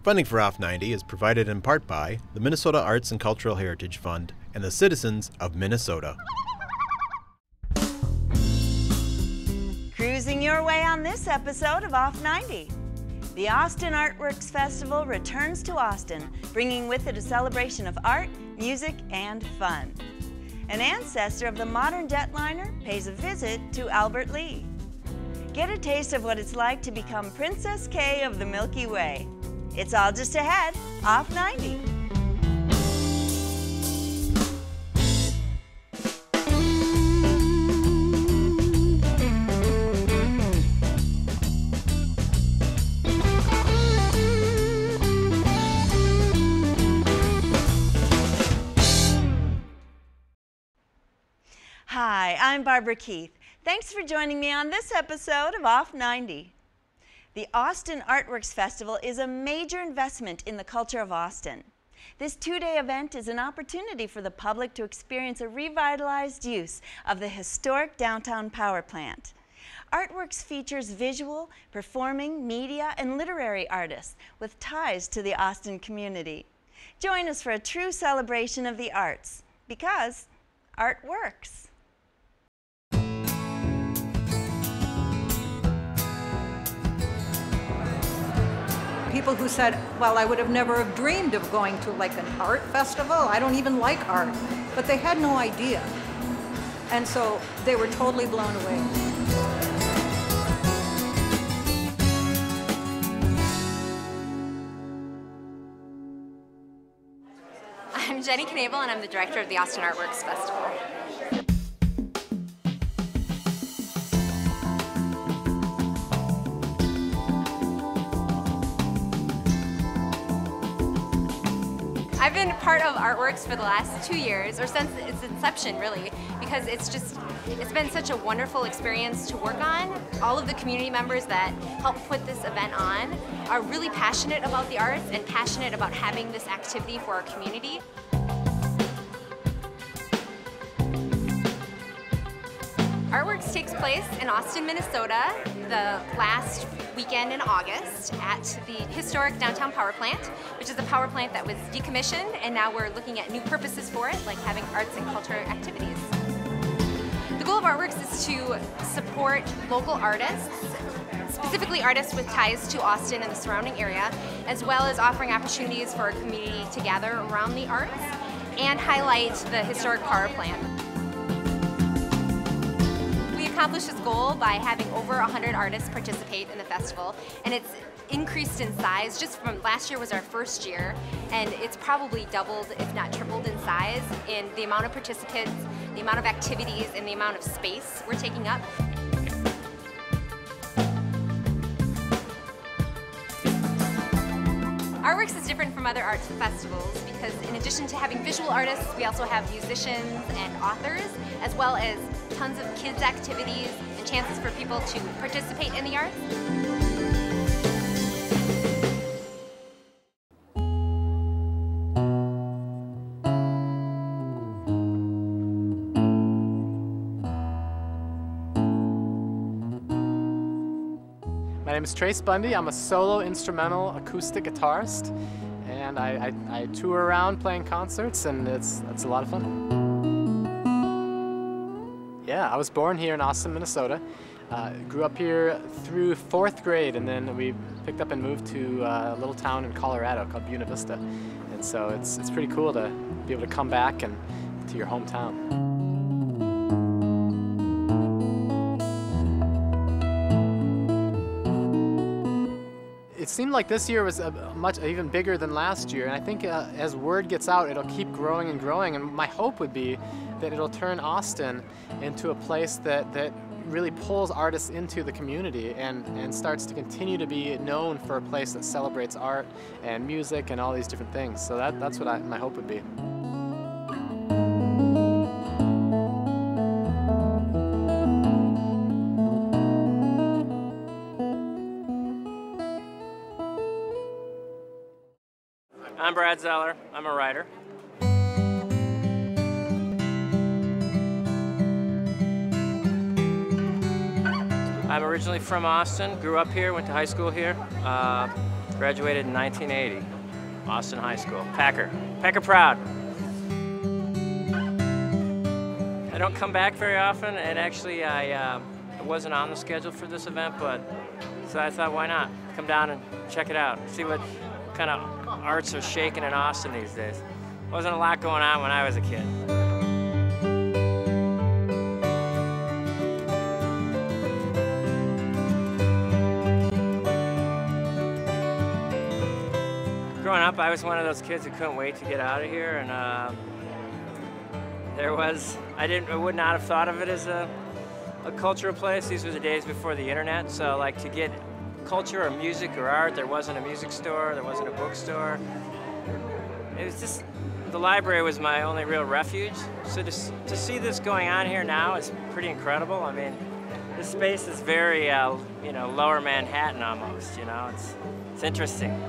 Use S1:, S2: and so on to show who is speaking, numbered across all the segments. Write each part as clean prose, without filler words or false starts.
S1: Funding for Off 90 is provided in part by the Minnesota Arts and Cultural Heritage Fund and the citizens of Minnesota.
S2: Cruising your way on this episode of Off 90. The Austin Artworks Festival returns to Austin, bringing with it a celebration of art, music, and fun. An ancestor of the modern jetliner pays a visit to Albert Lea. Get a taste of what it's like to become Princess K of the Milky Way. It's all just ahead, Off 90. Hi, I'm Barbara Keith. Thanks for joining me on this episode of Off 90. The Austin Artworks Festival is a major investment in the culture of Austin. This two-day event is an opportunity for the public to experience a revitalized use of the historic downtown power plant. Artworks features visual, performing, media, and literary artists with ties to the Austin community. Join us for a true celebration of the arts, because art works.
S3: People who said, well, I would have never have dreamed of going to like an art festival. I don't even like art. But they had no idea. And so they were totally blown away.
S4: I'm Jenny Knable, and I'm the director of the Austin Artworks Festival. I've been part of Artworks for the last 2 years, or since its inception really, because it's been such a wonderful experience to work on. All of the community members that help put this event on are really passionate about the arts and passionate about having this activity for our community. Artworks takes place in Austin, Minnesota, the last weekend in August at the historic downtown power plant, which is a power plant that was decommissioned, and now we're looking at new purposes for it, like having arts and culture activities. The goal of Artworks is to support local artists, specifically artists with ties to Austin and the surrounding area, as well as offering opportunities for our community to gather around the arts and highlight the historic power plant. Accomplished this goal by having over 100 artists participate in the festival, and it's increased in size. Just from last year was our first year, and it's probably doubled, if not tripled in size, in the amount of participants, the amount of activities, and the amount of space we're taking up. Artworks is different from other arts festivals because in addition to having visual artists, we also have musicians and authors, as well as tons of kids' activities and chances for people to participate in the arts.
S5: My name is Trace Bundy. I'm a solo instrumental acoustic guitarist, and I tour around playing concerts, and it's a lot of fun. Yeah, I was born here in Austin, Minnesota. Grew up here through 4th grade, and then we picked up and moved to a little town in Colorado called Buena Vista. And so it's pretty cool to be able to come back and to your hometown. It seemed like this year was even bigger than last year, and I think as word gets out, it'll keep growing and growing, and my hope would be that it'll turn Austin into a place that really pulls artists into the community and starts to continue to be known for a place that celebrates art and music and all these different things. So that's what my hope would be.
S6: I'm Brad Zeller. I'm a writer. I'm originally from Austin, grew up here, went to high school here. Graduated in 1980, Austin High School. Packer proud. I don't come back very often, and actually I wasn't on the schedule for this event, but so I thought, why not? Come down and check it out, see what kind of arts are shaking in Austin these days. Wasn't a lot going on when I was a kid. Growing up, I was one of those kids who couldn't wait to get out of here, and I would not have thought of it as a cultural place. These were the days before the internet, so like to get culture or music or art, there wasn't a music store, there wasn't a bookstore. It was just, the library was my only real refuge. So to see this going on here now is pretty incredible. I mean, this space is very, you know, lower Manhattan almost, you know, it's interesting.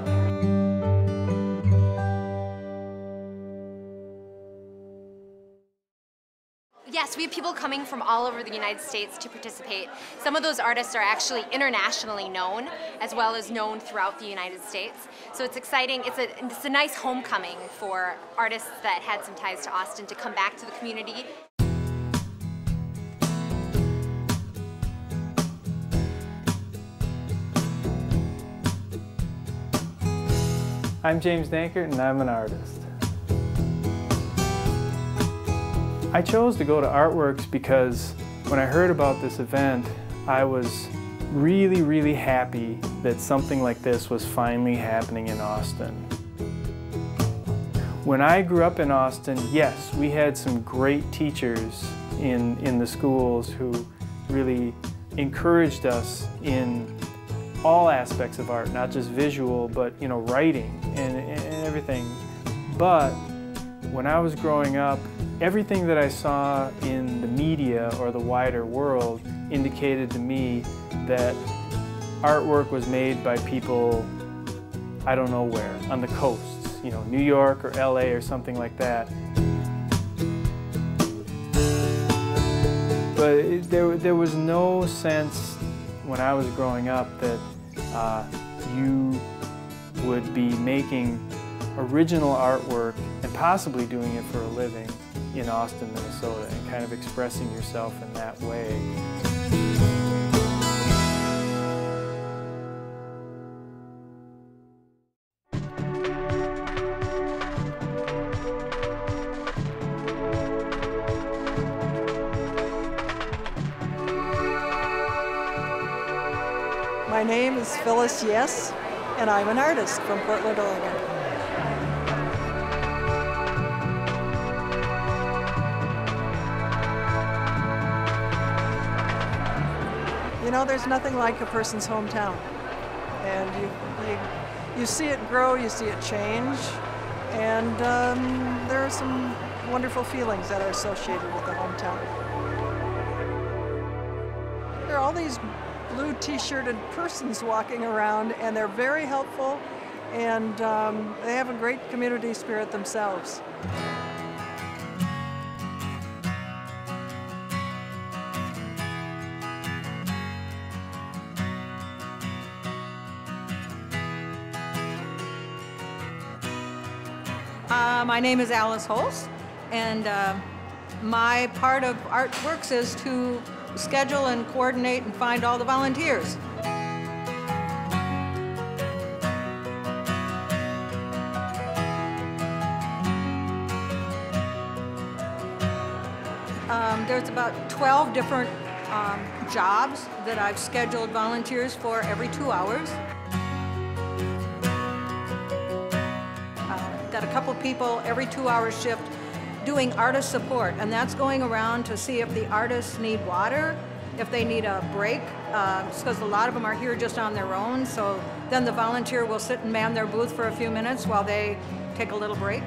S4: Yes, we have people coming from all over the United States to participate. Some of those artists are actually internationally known, as well as known throughout the United States. So it's exciting. It's a nice homecoming for artists that had some ties to Austin to come back to the community.
S7: I'm James Dankert, and I'm an artist. I chose to go to Artworks because when I heard about this event, I was really, really happy that something like this was finally happening in Austin. When I grew up in Austin, yes, we had some great teachers in the schools who really encouraged us in all aspects of art, not just visual, but you know, writing and everything. But when I was growing up, everything that I saw in the media or the wider world indicated to me that artwork was made by people, I don't know where, on the coasts, you know, New York or LA or something like that. But there was no sense when I was growing up that you would be making original artwork and possibly doing it for a living in Austin, Minnesota, and kind of expressing yourself in that way.
S8: My name is Phyllis Yes, and I'm an artist from Portland, Oregon. You know, there's nothing like a person's hometown. And you see it grow, you see it change, and there are some wonderful feelings that are associated with the hometown. There are all these blue t-shirted persons walking around, and they're very helpful, and they have a great community spirit themselves.
S3: My name is Alice Holst, and my part of Artworks is to schedule and coordinate and find all the volunteers. There's about 12 different jobs that I've scheduled volunteers for every 2 hours. Got a couple people every 2-hour shift doing artist support, and that's going around to see if the artists need water, if they need a break, because a lot of them are here just on their own, so then the volunteer will sit and man their booth for a few minutes while they take a little break.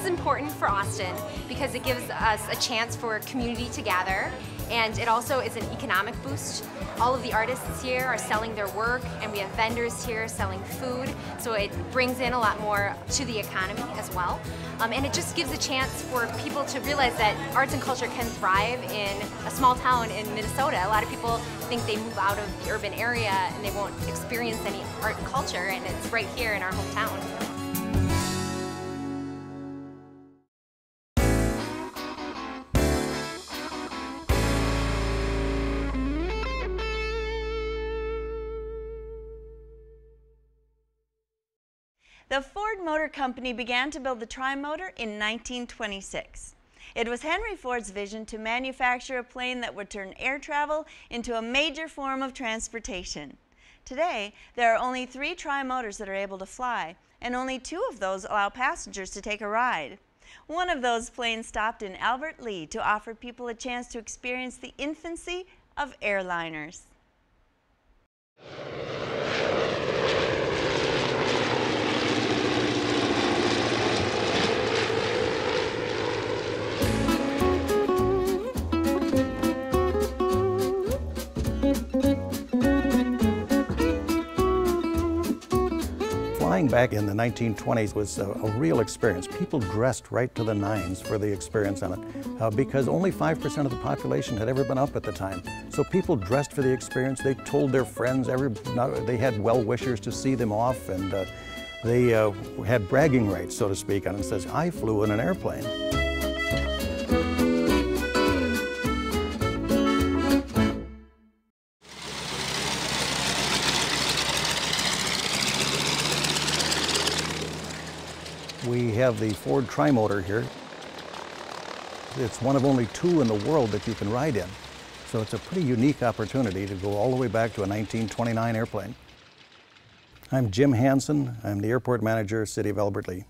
S4: Important for Austin because it gives us a chance for community to gather and it also is an economic boost. All of the artists here are selling their work, and we have vendors here selling food, so it brings in a lot more to the economy as well. And it just gives a chance for people to realize that arts and culture can thrive in a small town in Minnesota. A lot of people think they move out of the urban area and they won't experience any art and culture, and it's right here in our hometown.
S2: The Ford Motor Company began to build the Tri-Motor in 1926. It was Henry Ford's vision to manufacture a plane that would turn air travel into a major form of transportation. Today, there are only 3 Tri-Motors that are able to fly, and only 2 of those allow passengers to take a ride. One of those planes stopped in Albert Lea to offer people a chance to experience the infancy of airliners.
S9: Flying back in the 1920s was a real experience. People dressed right to the nines for the experience on it because only 5% of the population had ever been up at the time. So people dressed for the experience. They told their friends, they had well-wishers to see them off, and they had bragging rights, so to speak, on it. It says, I flew in an airplane. We have the Ford Tri-Motor here. It's one of only 2 in the world that you can ride in. So it's a pretty unique opportunity to go all the way back to a 1929 airplane. I'm Jim Hansen. I'm the airport manager, City of Albert Lea.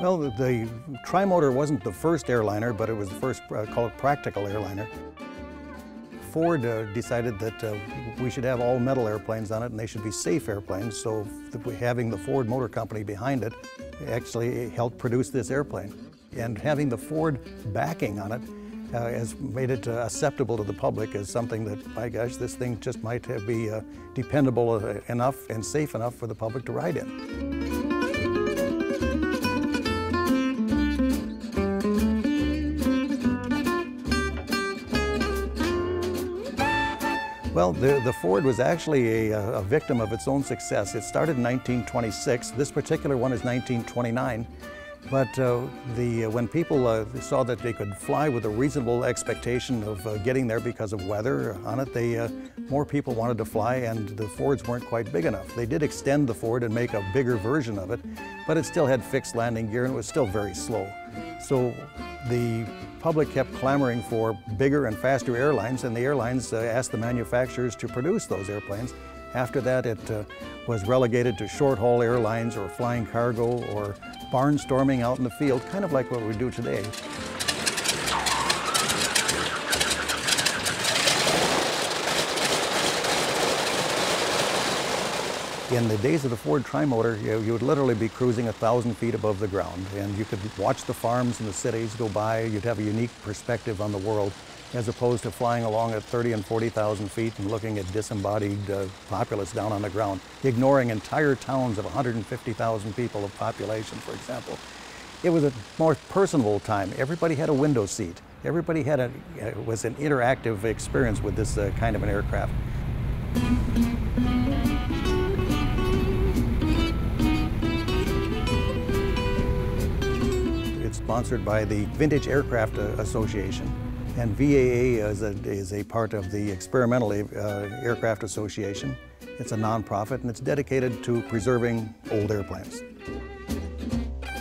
S9: Well, the Tri-Motor wasn't the first airliner, but it was the first called practical airliner. Ford decided that we should have all metal airplanes on it, and they should be safe airplanes, so having the Ford Motor Company behind it actually helped produce this airplane. And having the Ford backing on it has made it acceptable to the public as something that, my gosh, this thing just might be dependable enough and safe enough for the public to ride in. Well, the Ford was actually a victim of its own success. It started in 1926. This particular one is 1929. But when people saw that they could fly with a reasonable expectation of getting there because of weather on it, more people wanted to fly, and the Fords weren't quite big enough. They did extend the Ford and make a bigger version of it, but it still had fixed landing gear and it was still very slow. So the public kept clamoring for bigger and faster airlines, and the airlines asked the manufacturers to produce those airplanes. After that, it was relegated to short-haul airlines or flying cargo or barnstorming out in the field, kind of like what we do today. In the days of the Ford Tri-Motor, you would literally be cruising 1,000 feet above the ground, and you could watch the farms and the cities go by. You'd have a unique perspective on the world, as opposed to flying along at 30 and 40,000 feet and looking at disembodied populace down on the ground, ignoring entire towns of 150,000 people of population, for example. It was a more personable time. Everybody had a window seat. Everybody had was an interactive experience with this kind of an aircraft. It's sponsored by the Vintage Aircraft Association, and VAA is a part of the Experimental Aircraft Association. It's a nonprofit, and it's dedicated to preserving old airplanes.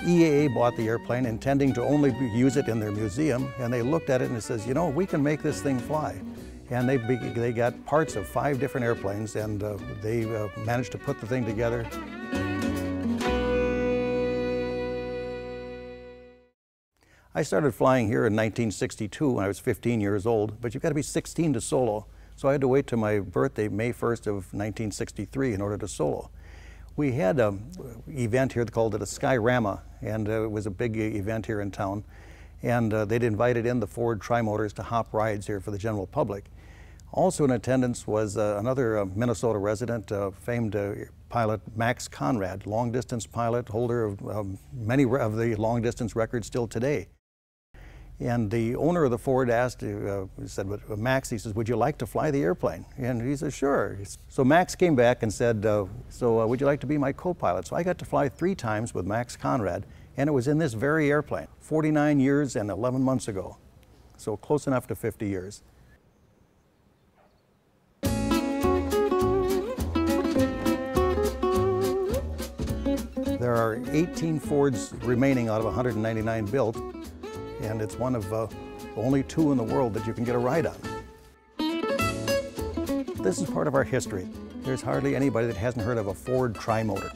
S9: EAA bought the airplane intending to only use it in their museum, and they looked at it and it says, you know, we can make this thing fly. And they got parts of 5 different airplanes, and they managed to put the thing together. I started flying here in 1962 when I was 15 years old, but you've got to be 16 to solo. So I had to wait till my birthday, May 1st of 1963, in order to solo. We had an event here, they called it a Skyrama, and it was a big event here in town. And they'd invited in the Ford Trimotors to hop rides here for the general public. Also in attendance was another Minnesota resident, famed pilot Max Conrad, long-distance pilot, holder of many of the long-distance records still today. And the owner of the Ford asked, said, Max, he says, would you like to fly the airplane? And he said, sure. So Max came back and said, would you like to be my co-pilot? So I got to fly 3 times with Max Conrad, and it was in this very airplane, 49 years and 11 months ago. So close enough to 50 years. There are 18 Fords remaining out of 199 built, and it's one of only 2 in the world that you can get a ride on. This is part of our history. There's hardly anybody that hasn't heard of a Ford Trimotor.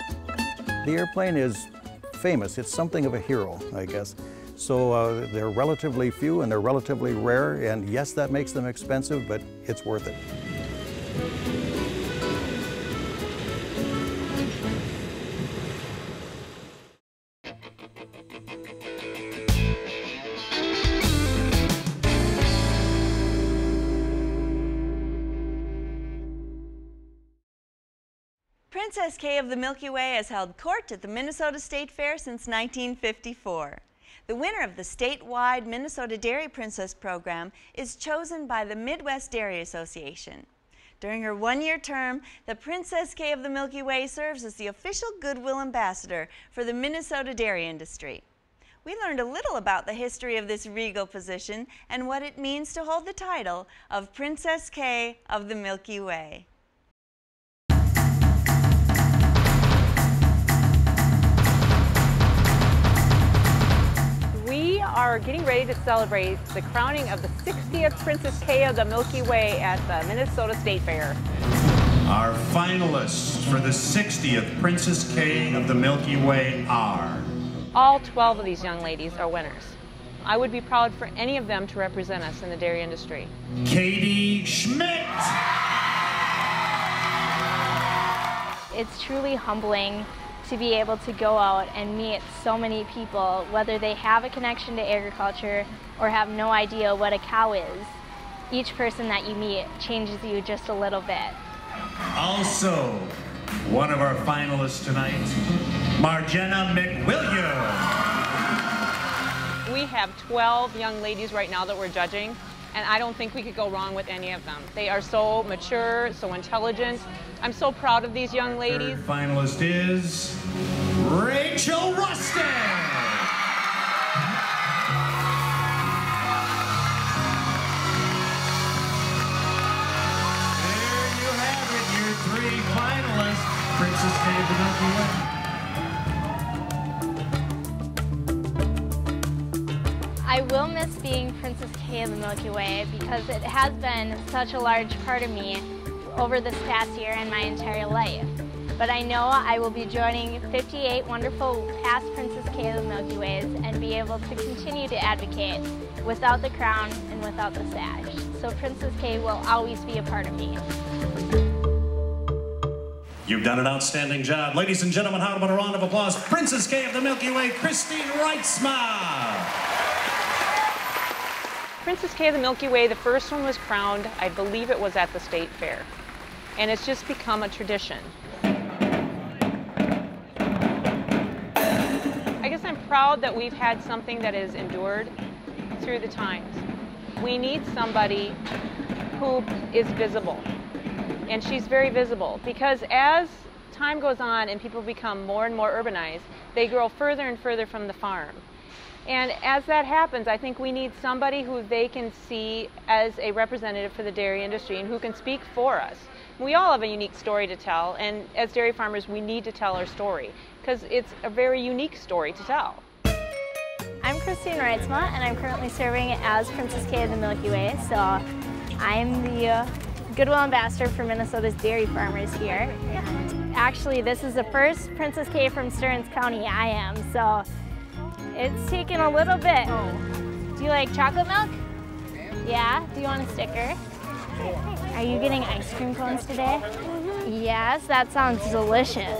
S9: The airplane is famous. It's something of a hero, I guess. So they're relatively few and they're relatively rare, and yes, that makes them expensive, but it's worth it.
S2: Princess K of the Milky Way has held court at the Minnesota State Fair since 1954. The winner of the statewide Minnesota Dairy Princess program is chosen by the Midwest Dairy Association. During her 1-year term, the Princess K of the Milky Way serves as the official Goodwill Ambassador for the Minnesota dairy industry. We learned a little about the history of this regal position and what it means to hold the title of Princess K of the Milky Way.
S10: We are getting ready to celebrate the crowning of the 60th Princess K of the Milky Way at the Minnesota State Fair.
S11: Our finalists for the 60th Princess K of the Milky Way are...
S10: All 12 of these young ladies are winners. I would be proud for any of them to represent us in the dairy industry.
S11: Katie Schmidt!
S12: It's truly humbling to be able to go out and meet so many people, whether they have a connection to agriculture or have no idea what a cow is. Each person that you meet changes you just a little bit.
S11: Also, one of our finalists tonight, Marjana McWilliams.
S10: We have 12 young ladies right now that we're judging, and I don't think we could go wrong with any of them. They are so mature, so intelligent. I'm so proud of these young ladies.
S11: Third finalist is Rachel Rustin. There you have it, your 3 finalists, Princess K of the Milky Way.
S12: I will miss being Princess K of the Milky Way because it has been such a large part of me over this past year and my entire life. But I know I will be joining 58 wonderful past Princess K of the Milky Ways and be able to continue to advocate without the crown and without the sash. So Princess K will always be a part of me.
S11: You've done an outstanding job. Ladies and gentlemen, how about a round of applause? Princess K of the Milky Way, Christine Reitzma.
S10: Princess K of the Milky Way, the first one was crowned, I believe it was at the State Fair. And it's just become a tradition. I guess I'm proud that we've had something that has endured through the times. We need somebody who is visible. And she's very visible because as time goes on and people become more and more urbanized, they grow further and further from the farm. And as that happens, I think we need somebody who they can see as a representative for the dairy industry and who can speak for us. We all have a unique story to tell, and as dairy farmers, we need to tell our story because it's a very unique story to tell.
S12: I'm Christine Reitzma, and I'm currently serving as Princess K of the Milky Way, so I'm the Goodwill Ambassador for Minnesota's dairy farmers here. And actually, this is the first Princess K from Stearns County I am, so it's taken a little bit. Do you like chocolate milk? Yeah? Do you want a sticker? Are you getting ice cream cones today? Yes, that sounds delicious.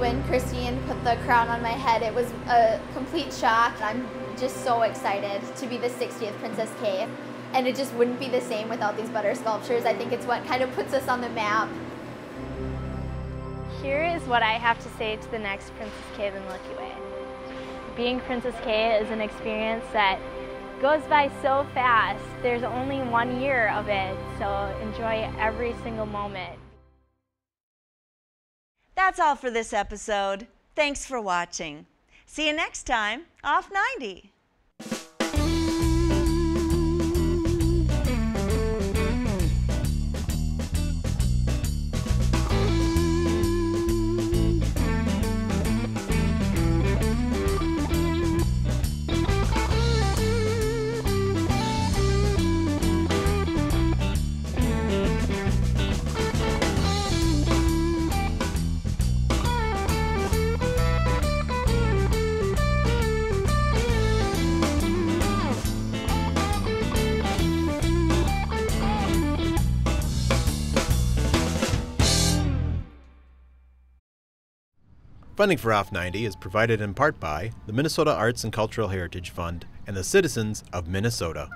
S13: when Christine put the crown on my head, it was a complete shock. I'm just so excited to be the 60th Princess K. And it just wouldn't be the same without these butter sculptures. I think it's what kind of puts us on the map.
S12: Here is what I have to say to the next Princess K of the Milky Way. Being Princess K is an experience that goes by so fast. There's only 1 year of it, so enjoy every single moment.
S2: That's all for this episode. Thanks for watching. See you next time, Off 90.
S1: Funding for Off 90 is provided in part by the Minnesota Arts and Cultural Heritage Fund and the citizens of Minnesota.